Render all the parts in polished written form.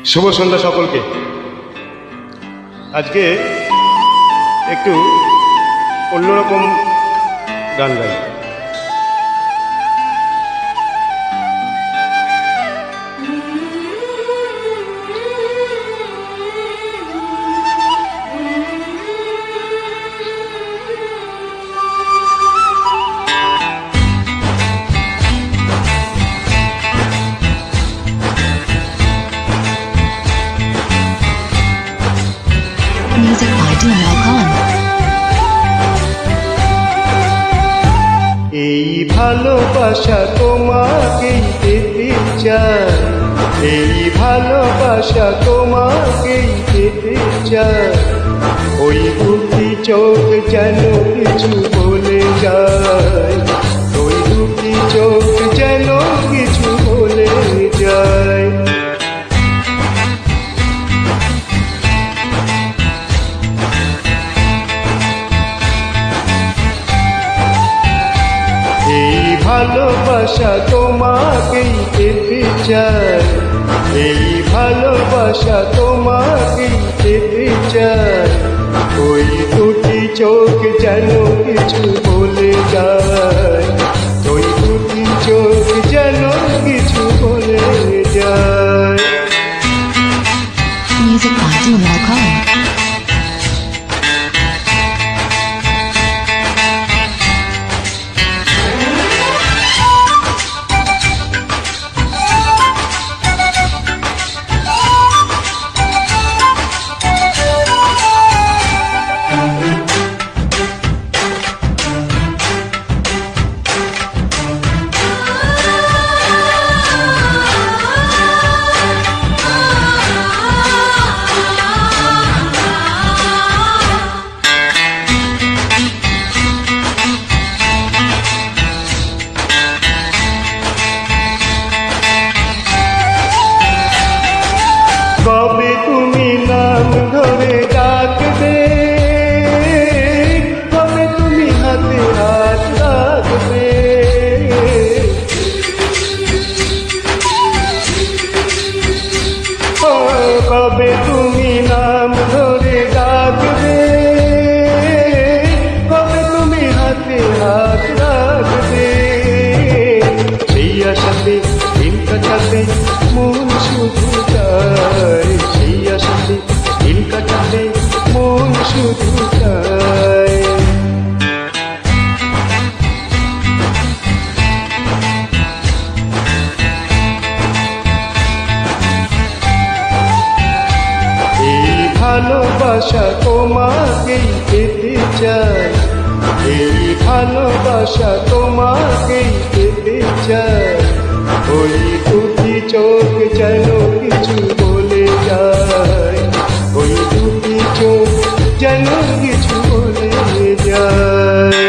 শুভ সন্ধ্যা সকলকে। আজকে একটু অন্যরকম গান গাই। Music by Dumal Khan. এই ভালোবাসা তোমাকেই পেতে চাই, এই ভালোবাসা তোমাকেই পেতে চাই। ওই দুটি চোখ যেন কিছু বলে যায়, ওই দুটি চোখ যেন কিছু বলে যায়। এই ভালোবাসা তোমাকেই পেতে চাই, এই ভালোবাসা তোমাকেই পেতে চাই। ওই দুটি চোখ যেন কিছু বলে যায়, ওই দুটি চোখ যেন কিছু বলে যায়। Music by Dumal Khan. কবে তুমি নাম ধরে ডাকবে, কবে তুমি হাতে হাত রাখবে। ও কবে তুমি নাম ধরে ডাকবে, কবে তুমি হাতে হাত রাখবে। সেই আশাতে দিন কাটাতে মন শুধু চায়, সেই আশাতে দিন কাটাতে মন শুধু চায়। এই ভালোবাসা তোমাকেই পেতে চাই, এই ভালোবাসা তোমাকেই পেতে চাই। ওই দুটি চোখ যেন কিছু বলে যায়, ওই দুটি চোখ যেন কিছু বলে যায়।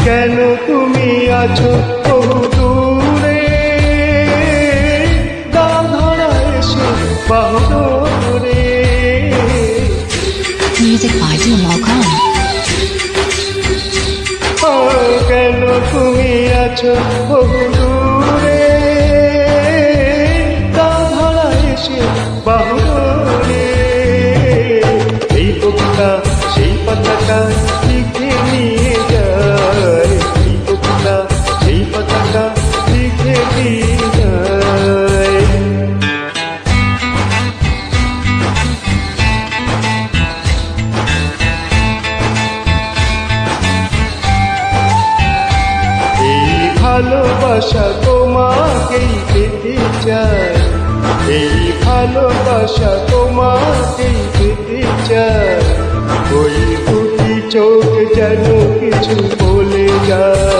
কেন তুমি আছো বহু দূরে, গা ধরা এসে বাহু ধরে। Music by Dumal Khan. ও কেন তুমি আছো বহু দূরে, গা ধরা এসে বাহু ধরে। এই কবিতা সেই পাতাটা লিখে নিয়ে যায়, এই কবিতা সেই পাতাটা লিখে নিয়ে যায়। এই ভালোবাসা তোমাকেই পেতে চাই, এই ভালোবাসা তোমাকেই পেতে চায়, ওই দুটি চোখ যেন কিছু বলে যায়।